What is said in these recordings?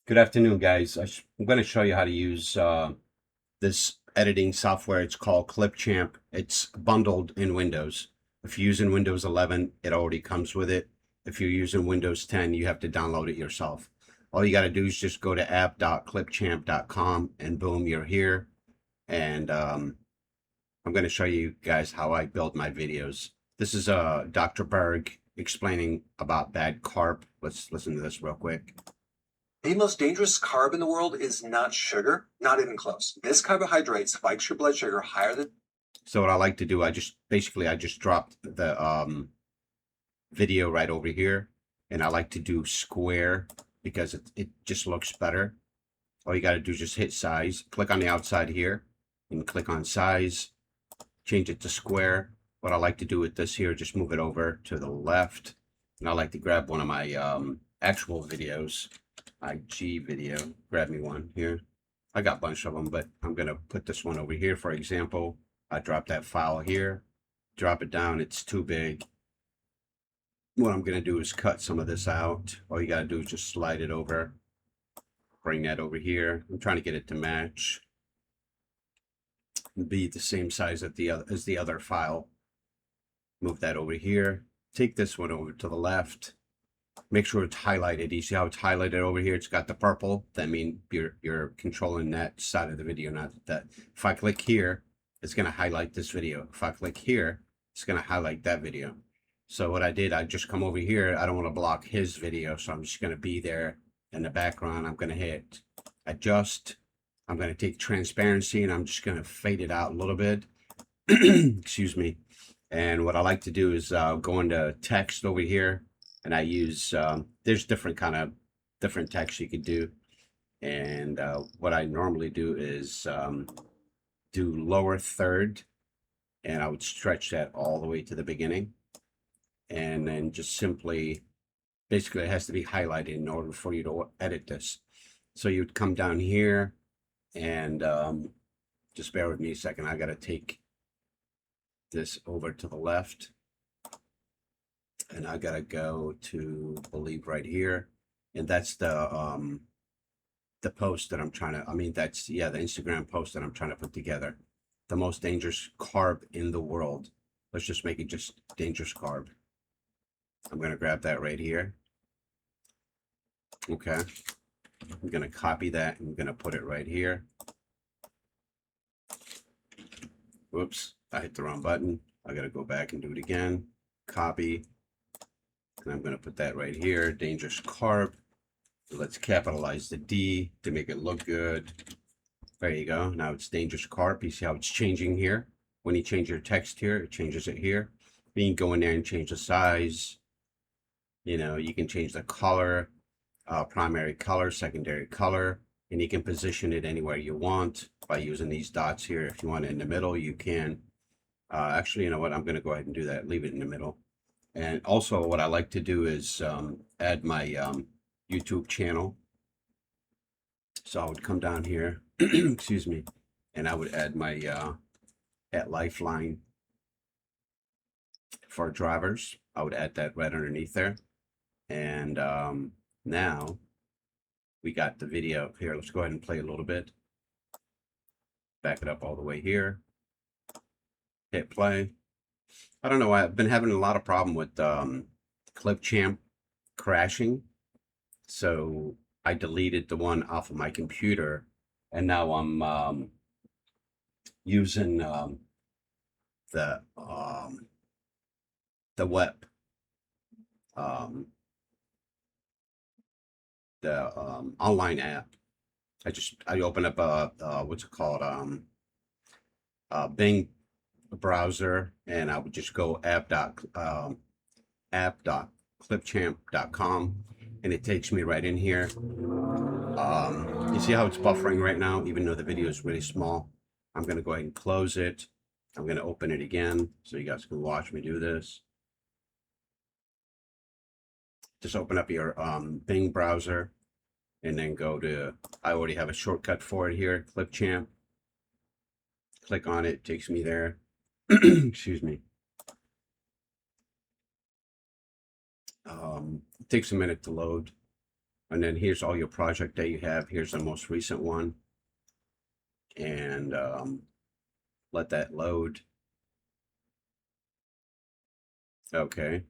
Good afternoon, guys. I'm going to show you how to use this editing software. It's called Clipchamp. It's bundled in Windows. If you're using Windows 11, it already comes with it. If you're using Windows 10, you have to download it yourself. All you got to do is just go to app.clipchamp.com and boom, you're here. And I'm going to show you guys how I build my videos. This is Dr. Berg explaining about bad carb. Let's listen to this real quick. The most dangerous carb in the world is not sugar, not even close. This carbohydrate spikes your blood sugar higher than. So what I like to do, I just dropped the video right over here, and I like to do square because it just looks better. All you got to do is just hit size, click on the outside here, and click on size, change it to square. What I like to do with this here, just move it over to the left, and I like to grab one of my actual videos, IG video, grab me one here. I got a bunch of them, but I'm going to put this one over here, for example. I drop that file here, drop it down. It's too big. What I'm going to do is cut some of this out. All you got to do is just slide it over, bring that over here. I'm trying to get it to match, be the same size as the other file. Move that over here. Take this one over to the left. Make sure it's highlighted. You see how it's highlighted over here? It's got the purple. That means you're controlling that side of the video, not that. If I click here, it's going to highlight this video. If I click here, it's going to highlight that video. So what I did, I just come over here. I don't want to block his video, so I'm just going to be there in the background. I'm going to hit adjust. I'm going to take transparency, and I'm just going to fade it out a little bit. Excuse me. And what I like to do is go into text over here, and I use, there's different text you could do. And what I normally do is do lower third, and I would stretch that all the way to the beginning. And then just simply, basically it has to be highlighted in order for you to edit this. So you'd come down here and just bear with me a second. I got to take this over to the left. And I gotta go to, believe, right here, and that's the post that I'm trying to. That's, yeah, the Instagram post that I'm trying to put together. The most dangerous carb in the world. Let's just make it just dangerous carb. I'm gonna grab that right here. Okay, I'm gonna copy that and I'm gonna put it right here. Whoops, I hit the wrong button. I gotta go back and do it again. Copy. And I'm going to put that right here, dangerous carb. Let's capitalize the D to make it look good. There you go. Now it's dangerous carb. You see how it's changing here? When you change your text here, it changes it here. You can go in there and change the size. You know, you can change the color, primary color, secondary color, and you can position it anywhere you want by using these dots here. If you want it in the middle, you can. Actually, you know what? I'm going to go ahead and do that. Leave it in the middle. And also what I like to do is add my YouTube channel. So I would come down here, excuse me, and I would add my at Lifeline for drivers. I would add that right underneath there. And now we got the video here. Let's go ahead and play a little bit. Back it up all the way here. Hit play. I don't know why I've been having a lot of problem with Clipchamp crashing. So I deleted the one off of my computer, and now I'm using the web, online app. I open up what's it called, Bing browser, and I would just go app.clipchamp.com, and it takes me right in here. You see how it's buffering right now, even though the video is really small. I'm going to go ahead and close it. I'm going to open it again so you guys can watch me do this. Just open up your Bing browser and then go to, I already have a shortcut for it here, Clipchamp. Click on it, takes me there. Excuse me. It takes a minute to load. And then here's all your project that you have. Here's the most recent one. And let that load. Okay,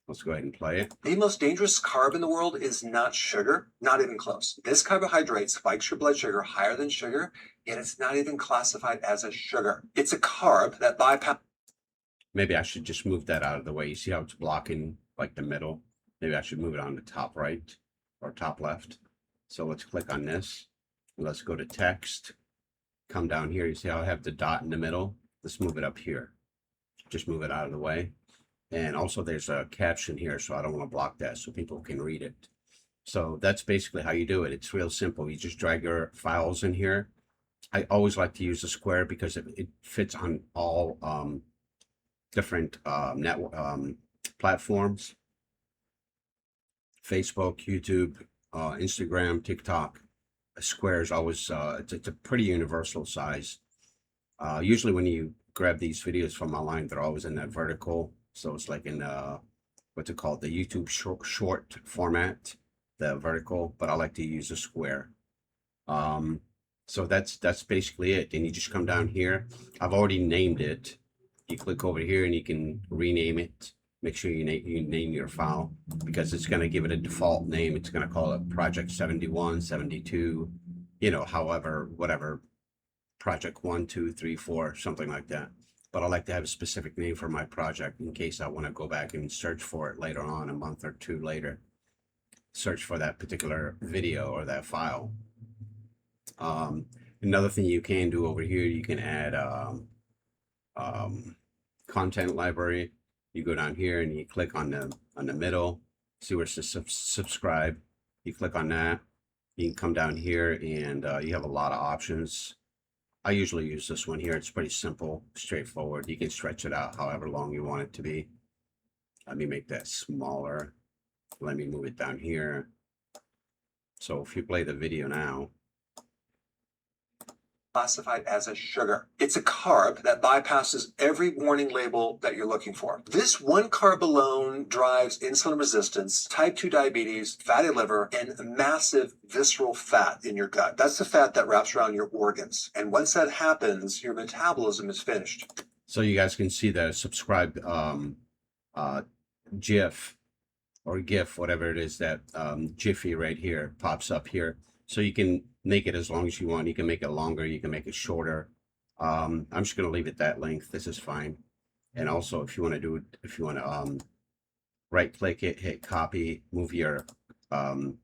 let's go ahead and play it. The most dangerous carb in the world is not sugar, not even close. This carbohydrate spikes your blood sugar higher than sugar, yet it's not even classified as a sugar. It's a carb that bypasses. Maybe I should just move that out of the way. You see how it's blocking like the middle? Maybe I should move it on the top right or top left. So let's click on this. Let's go to text. Come down here. You see how I have the dot in the middle? Let's move it up here. Just move it out of the way. And also there's a caption here, so I don't want to block that so people can read it. So that's basically how you do it. It's real simple. You just drag your files in here. I always like to use a square because it fits on all different network platforms. Facebook, YouTube, Instagram, TikTok. A square is always, it's a pretty universal size. Usually when you grab these videos from online, they're always in that vertical. So it's like in what's it called? The YouTube short format, the vertical, but I like to use a square. So that's basically it. And you just come down here. I've already named it. You click over here and you can rename it. Make sure you name your file because it's going to give it a default name. It's going to call it Project 71, 72, you know, however, whatever, Project 1, 2, 3, 4, something like that. But I like to have a specific name for my project in case I want to go back and search for it later on, a month or two later. Search for that particular video or that file. Another thing you can do over here, you can add content library. You go down here and you click on the middle, see where it says subscribe. You click on that. You can come down here and you have a lot of options. I usually use this one here. It's pretty simple, straightforward. You can stretch it out however long you want it to be. Let me make that smaller. Let me move it down here. So if you play the video now, classified as a sugar. It's a carb that bypasses every warning label that you're looking for. This one carb alone drives insulin resistance, type 2 diabetes, fatty liver, and massive visceral fat in your gut. That's the fat that wraps around your organs. And once that happens, your metabolism is finished. So you guys can see the subscribe GIF or GIF, whatever it is, that Jiffy right here pops up here. So you can make it as long as you want. You can make it longer. You can make it shorter. I'm just going to leave it that length. This is fine. And also, if you want to do it, if you want to right click it, hit copy, move your the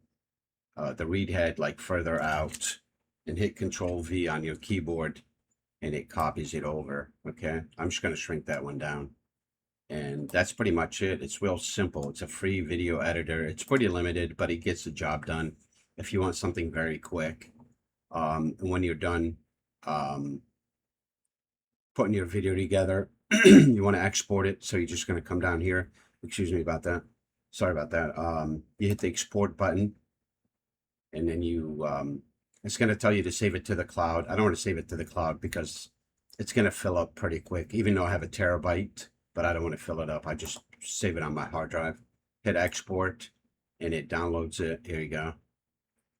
read head like further out, and hit Control V on your keyboard, and it copies it over. Okay, I'm just going to shrink that one down. And that's pretty much it. It's real simple. It's a free video editor. It's pretty limited, but it gets the job done. If you want something very quick, and when you're done putting your video together, you want to export it. So you're just going to come down here. Excuse me about that. Sorry about that. You hit the export button, and then you it's going to tell you to save it to the cloud. I don't want to save it to the cloud because it's going to fill up pretty quick, even though I have a terabyte, but I don't want to fill it up. I just save it on my hard drive. Hit export, and it downloads it. Here you go.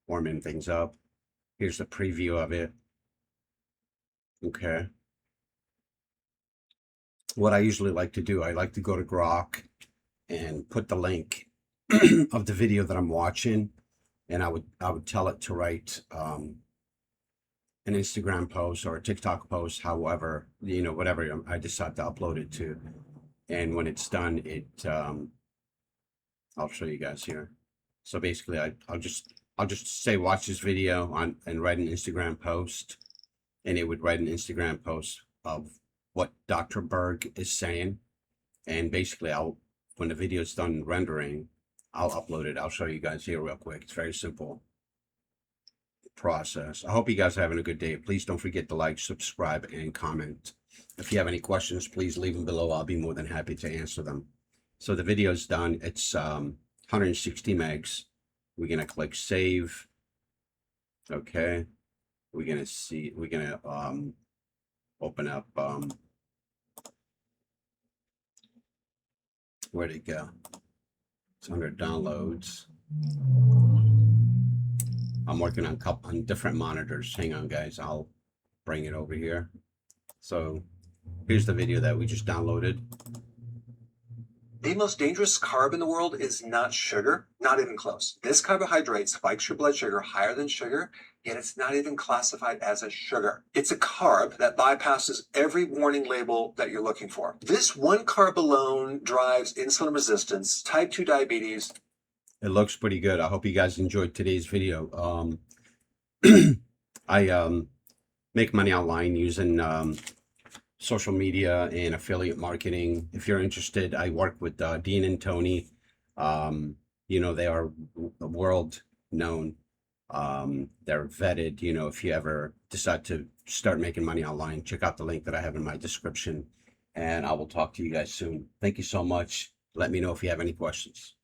Warming things up. Here's the preview of it. Okay. What I usually like to do, I like to go to Grok and put the link of the video that I'm watching, and I would tell it to write an Instagram post or a TikTok post, however, you know, whatever I decide to upload it to. And when it's done, it I'll show you guys here. So basically, I'll just say watch this video on and write an Instagram post, and it would write an Instagram post of what Dr. Berg is saying, and basically when the video is done rendering, I'll upload it. I'll show you guys here real quick. It's very simple process. I hope you guys are having a good day. Please don't forget to like, subscribe, and comment. If you have any questions, please leave them below. I'll be more than happy to answer them. So the video is done. It's 160 megs. We're gonna click save. Okay. We're gonna open up where'd it go? It's under downloads. I'm working on different monitors. Hang on, guys. I'll bring it over here. So here's the video that we just downloaded. The most dangerous carb in the world is not sugar, not even close. This carbohydrate spikes your blood sugar higher than sugar, yet it's not even classified as a sugar. It's a carb that bypasses every warning label that you're looking for. This one carb alone drives insulin resistance, type 2 diabetes. It looks pretty good. I hope you guys enjoyed today's video. I make money online using social media and affiliate marketing. If you're interested, I work with Dean and Tony. You know, they are world known. They're vetted. You know, if you ever decide to start making money online, check out the link that I have in my description, and I will talk to you guys soon. Thank you so much. Let me know if you have any questions.